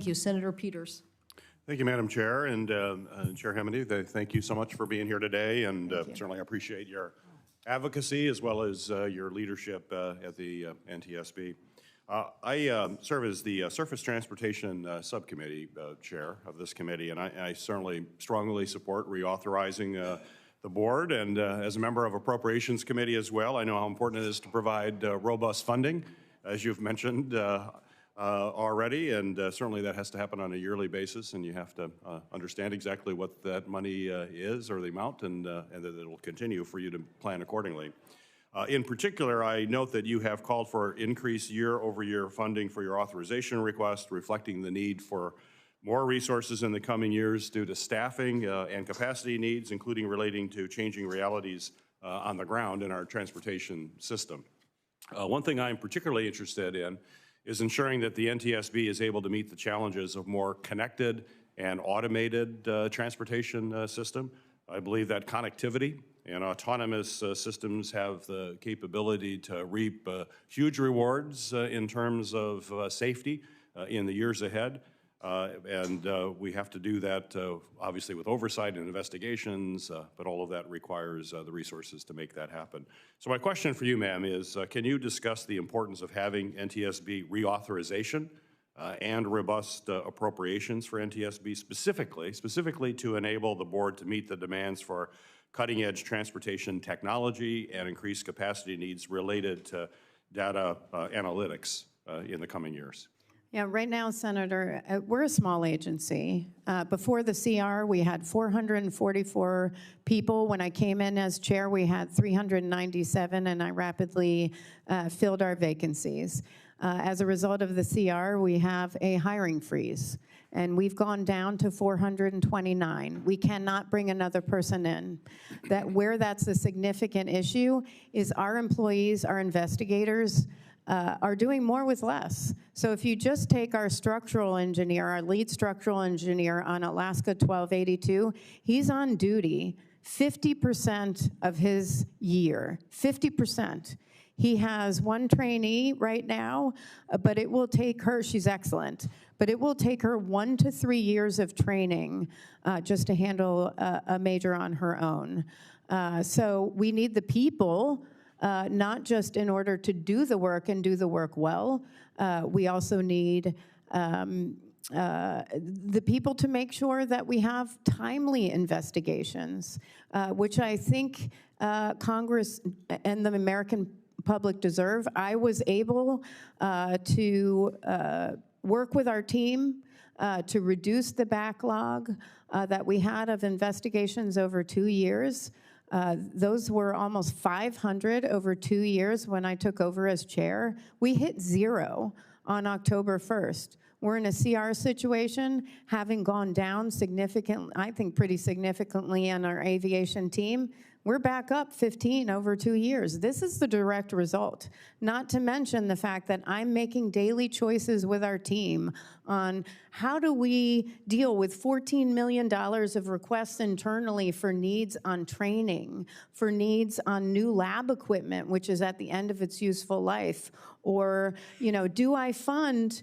Thank you. Senator Peters. Thank you, Madam Chair, and Chair Hemedy, thank you so much for being here today, and certainly I appreciate your advocacy as well as your leadership at the NTSB. I serve as the Surface Transportation Subcommittee Chair of this committee, and I certainly strongly support reauthorizing the board, and as a member of Appropriations Committee as well, I know how important it is to provide robust funding, as you've mentioned already, and certainly that has to happen on a yearly basis, and you have to understand exactly what that money is or the amount, and that it will continue for you to plan accordingly. In particular, I note that you have called for increased year-over-year funding for your authorization request, reflecting the need for more resources in the coming years due to staffing and capacity needs, including relating to changing realities on the ground in our transportation system. One thing I'm particularly interested in is ensuring that the NTSB is able to meet the challenges of more connected and automated transportation system. I believe that connectivity and autonomous systems have the capability to reap huge rewards in terms of safety in the years ahead. And we have to do that obviously with oversight and investigations, but all of that requires the resources to make that happen. So my question for you, ma'am, is can you discuss the importance of having NTSB reauthorization and robust appropriations for NTSB specifically to enable the board to meet the demands for cutting-edge transportation technology and increased capacity needs related to data analytics in the coming years? Yeah, right now, Senator, we're a small agency. Before the CR, we had 444 people. When I came in as chair, we had 397, and I rapidly filled our vacancies. As a result of the CR, we have a hiring freeze, and we've gone down to 429. We cannot bring another person in. Where that's a significant issue is our employees, our investigators, are doing more with less. So if you just take our structural engineer, our lead structural engineer on Alaska 1282, he's on duty 50% of his year, 50%. He has one trainee right now, but it will take her, she's excellent, but it will take her 1 to 3 years of training just to handle a major on her own. So we need the people, not just in order to do the work and do the work well. We also need the people to make sure that we have timely investigations, which I think Congress and the American public deserve. I was able to work with our team to reduce the backlog that we had of investigations over 2 years. Those were almost 500 over 2 years when I took over as chair. We hit 0 on October 1st. We're in a CR situation, having gone down significantly, I think pretty significantly on our aviation team. We're back up 15 over 2 years. This is the direct result, not to mention the fact that I'm making daily choices with our team on how do we deal with $14 million of requests internally for needs on training, for needs on new lab equipment, which is at the end of its useful life, or, you know, do I fund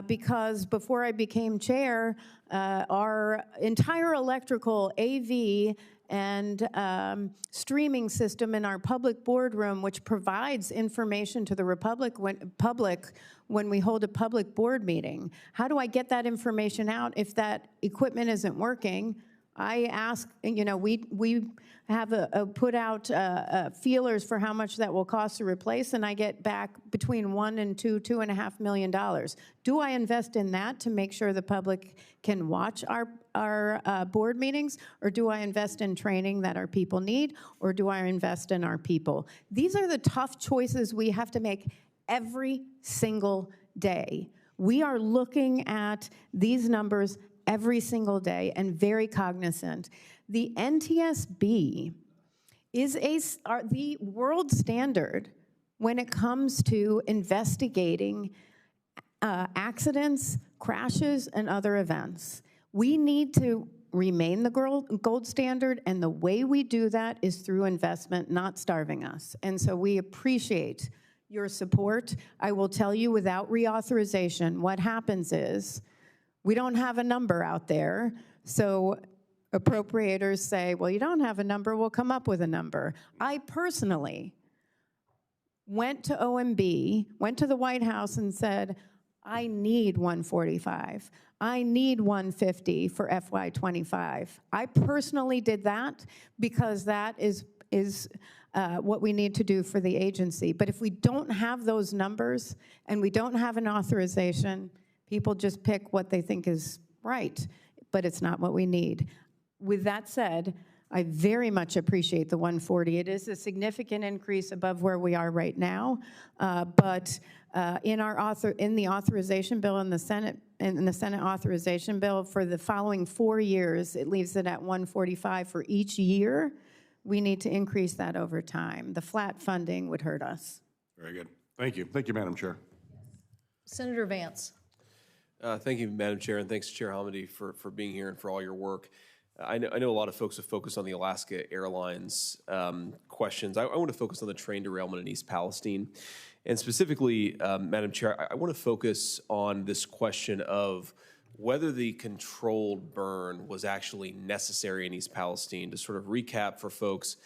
because before I became chair, our entire electrical AV and streaming system in our public boardroom, which provides information to the public when we hold a public board meeting. How do I get that information out if that equipment isn't working? I ask, you know, we have put out feelers for how much that will cost to replace, and I get back between $1 and $2.5 million. Do I invest in that to make sure the public can watch our board meetings, or do I invest in training that our people need, or do I invest in our people? These are the tough choices we have to make every single day. We are looking at these numbers every single day and very cognizant. The NTSB is the world standard when it comes to investigating accidents, crashes, and other events. We need to remain the gold standard, and the way we do that is through investment, not starving us. And so we appreciate your support. I will tell you, without reauthorization, what happens is We don't have a number out there, so appropriators say, well, you don't have a number, we'll come up with a number. I personally went to OMB, went to the White House and said, I need 145. I need 150 for FY25. I personally did that because that is what we need to do for the agency. But if we don't have those numbers and we don't have an authorization, people just pick what they think is right, but it's not what we need. With that said, I very much appreciate the 140. It is a significant increase above where we are right now, but in the authorization bill in the Senate authorization bill for the following 4 years, it leaves it at 145 for each year. We need to increase that over time. The flat funding would hurt us. Very good. Thank you. Thank you, Madam Chair. Senator Vance. Thank you, Madam Chair, and thanks, Chair Hamady, for being here and for all your work. I know a lot of folks have focused on the Alaska Airlines questions. I want to focus on the train derailment in East Palestine. And specifically, Madam Chair, I want to focus on this question of whether the controlled burn was actually necessary in East Palestine. To sort of recap for folks,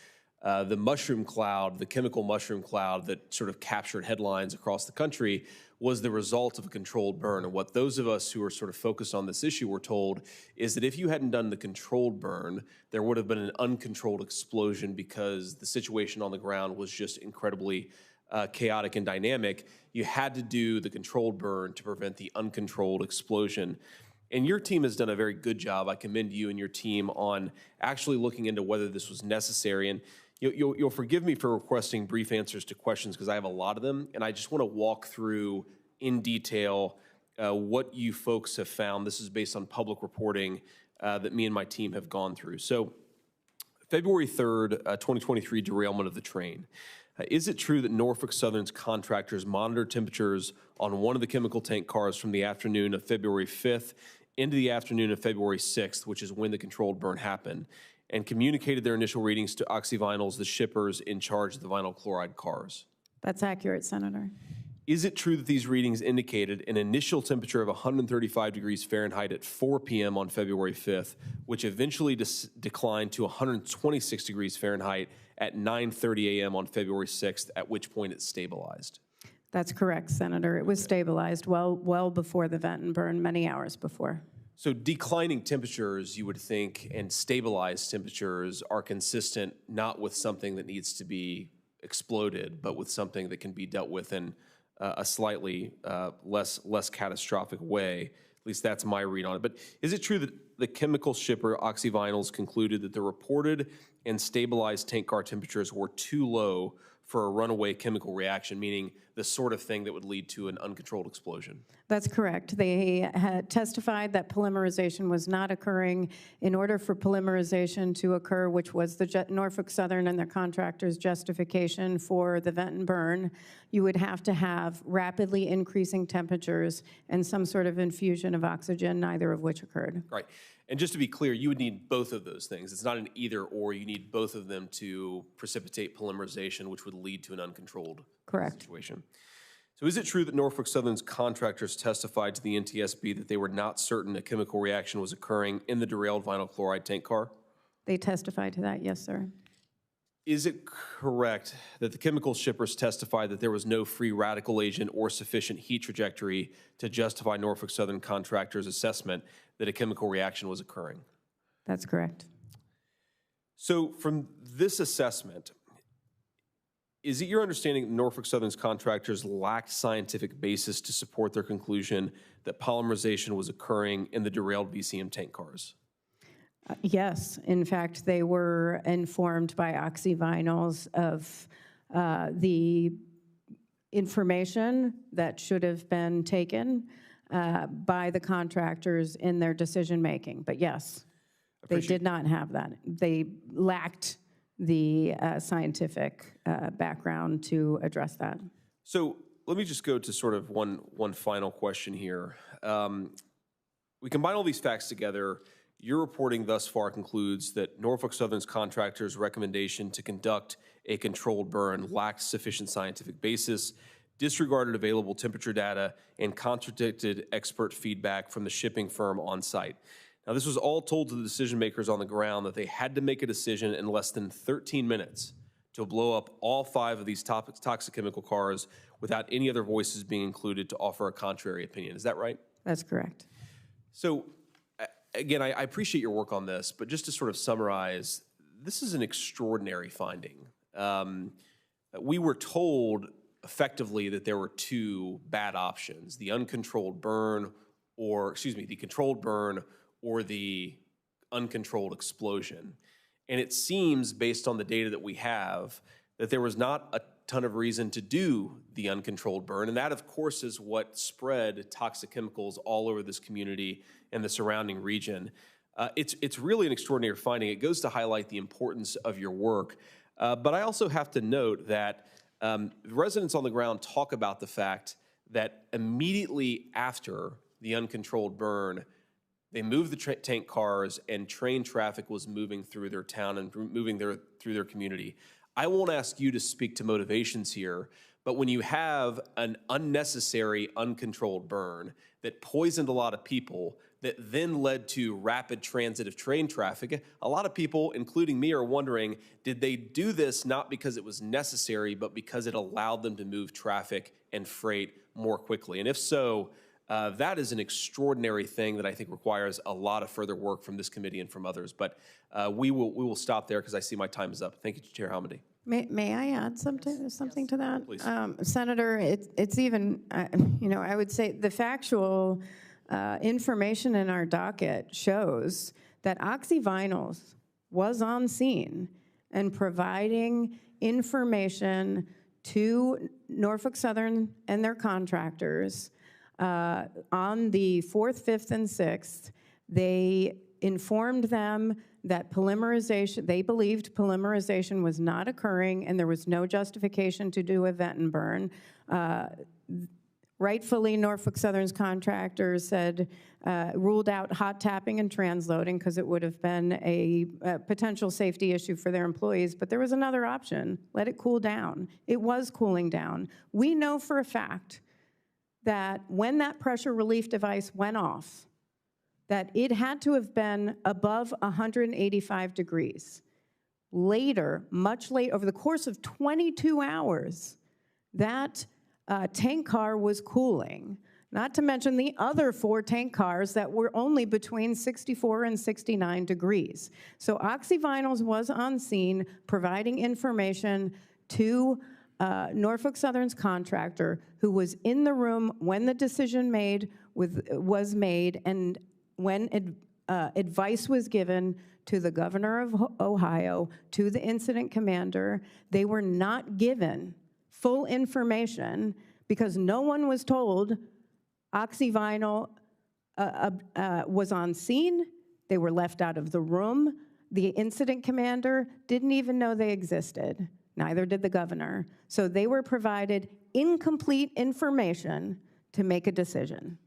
the mushroom cloud, the chemical mushroom cloud that sort of captured headlines across the country was the result of a controlled burn. And what those of us who are sort of focused on this issue were told is that if you hadn't done the controlled burn, there would have been an uncontrolled explosion because the situation on the ground was just incredibly chaotic and dynamic. You had to do the controlled burn to prevent the uncontrolled explosion. And your team has done a very good job. I commend you and your team on actually looking into whether this was necessary. And you'll forgive me for requesting brief answers to questions because I have a lot of them, and I just want to walk through in detail what you folks have found. This is based on public reporting that me and my team have gone through. So February 3rd, 2023 derailment of the train. Is it true that Norfolk Southern's contractors monitored temperatures on one of the chemical tank cars from the afternoon of February 5th into the afternoon of February 6th, which is when the controlled burn happened, and communicated their initial readings to Oxyvinyls, the shippers in charge of the vinyl chloride cars? That's accurate, Senator. Is it true that these readings indicated an initial temperature of 135 degrees Fahrenheit at 4 p.m. on February 5th, which eventually declined to 126 degrees Fahrenheit at 9:30 a.m. on February 6th, at which point it stabilized? That's correct, Senator. It was stabilized well before the vent and burn, many hours before. So declining temperatures, you would think, and stabilized temperatures are consistent not with something that needs to be exploded, but with something that can be dealt with in a slightly less catastrophic way. At least that's my read on it. But is it true that the chemical shipper Oxyvinyls concluded that the reported and stabilized tank car temperatures were too low for a runaway chemical reaction, meaning the sort of thing that would lead to an uncontrolled explosion? That's correct. They had testified that polymerization was not occurring. In order for polymerization to occur, which was the Norfolk Southern and their contractors' justification for the vent and burn, you would have to have rapidly increasing temperatures and some sort of infusion of oxygen, neither of which occurred. Right. And just to be clear, you would need both of those things. It's not an either or. You need both of them to precipitate polymerization, which would lead to an uncontrolled situation. So is it true that Norfolk Southern's contractors testified to the NTSB that they were not certain a chemical reaction was occurring in the derailed vinyl chloride tank car? They testified to that, yes, sir. Is it correct that the chemical shippers testified that there was no free radical agent or sufficient heat trajectory to justify Norfolk Southern contractors' assessment that a chemical reaction was occurring? That's correct. So from this assessment, is it your understanding that Norfolk Southern's contractors lacked scientific basis to support their conclusion that polymerization was occurring in the derailed VCM tank cars? Yes. In fact, they were informed by Oxyvinyls of the information that should have been taken by the contractors in their decision-making. But yes, they did not have that. They lacked the scientific background to address that. So let me just go to sort of one final question here. We combine all these facts together. Your reporting thus far concludes that Norfolk Southern's contractors' recommendation to conduct a controlled burn lacked sufficient scientific basis disregarded available temperature data, and contradicted expert feedback from the shipping firm on site. Now, this was all told to the decision makers on the ground that they had to make a decision in less than 13 minutes to blow up all 5 of these toxic chemical cars without any other voices being included to offer a contrary opinion. Is that right? That's correct. So, again, I appreciate your work on this, but just to sort of summarize, this is an extraordinary finding. We were told effectively that there were 2 bad options, the controlled burn or the uncontrolled explosion. And it seems, based on the data that we have, that there was not a ton of reason to do the uncontrolled burn. And that, of course, is what spread toxic chemicals all over this community and the surrounding region. It's really an extraordinary finding. It goes to highlight the importance of your work. But I also have to note that residents on the ground talk about the fact that immediately after the uncontrolled burn, they moved the tank cars and train traffic was moving through their town and moving through their community. I won't ask you to speak to motivations here, but when you have an unnecessary, uncontrolled burn that poisoned a lot of people, that then led to rapid transit of train traffic, a lot of people, including me, are wondering, did they do this not because it was necessary, but because it allowed them to move traffic and freight more quickly? And if so, that is an extraordinary thing that I think requires a lot of further work from this committee and from others. But we will stop there because I see my time is up. Thank you, Chair Hamady. May I add something to that? Please. Senator, it's even, I would say the factual information in our docket shows that oxyvinyls was on scene and providing information to Norfolk Southern and their contractors on the 4th, 5th, and 6th. They informed them that they believed polymerization was not occurring and there was no justification to do a vent and burn. Rightfully, Norfolk Southern's contractors ruled out hot tapping and transloading because it would have been a potential safety issue for their employees, but there was another option, let it cool down. It was cooling down. We know for a fact that when that pressure relief device went off, that it had to have been above 185 degrees. Later, much later, over the course of 22 hours, that tank car was cooling, not to mention the other 4 tank cars that were only between 64 and 69 degrees. So oxyvinyls was on scene providing information to Norfolk Southern's contractor, who was in the room when the decision was made, and when advice was given to the governor of Ohio, to the incident commander. They were not given full information because no one was told oxyvinyl was on scene. They were left out of the room. The incident commander didn't even know they existed. Neither did the governor. So they were provided incomplete information to make a decision.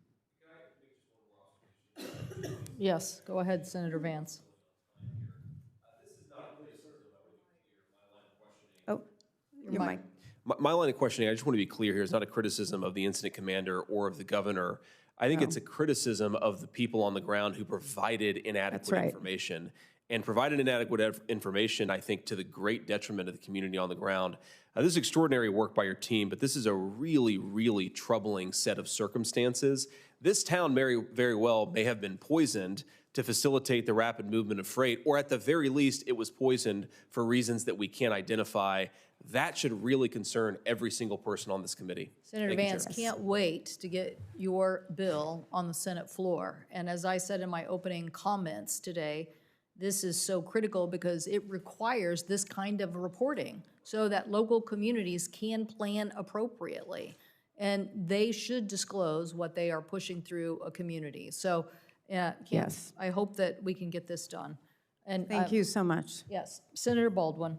Yes, go ahead, Senator Vance. Oh, your mic. My line of questioning, I just want to be clear here, is not a criticism of the incident commander or of the governor. I think it's a criticism of the people on the ground who provided inadequate information. And provided inadequate information, I think, to the great detriment of the community on the ground. This is extraordinary work by your team, but this is a really, really troubling set of circumstances. This town very well may have been poisoned to facilitate the rapid movement of freight, or at the very least, it was poisoned for reasons that we can't identify. That should really concern every single person on this committee. Senator Vance, can't wait to get your bill on the Senate floor. And as I said in my opening comments today, this is so critical because it requires this kind of reporting so that local communities can plan appropriately. And they should disclose what they are pushing through a community. So yes, I hope that we can get this done. And thank you so much. Yes, Senator Baldwin.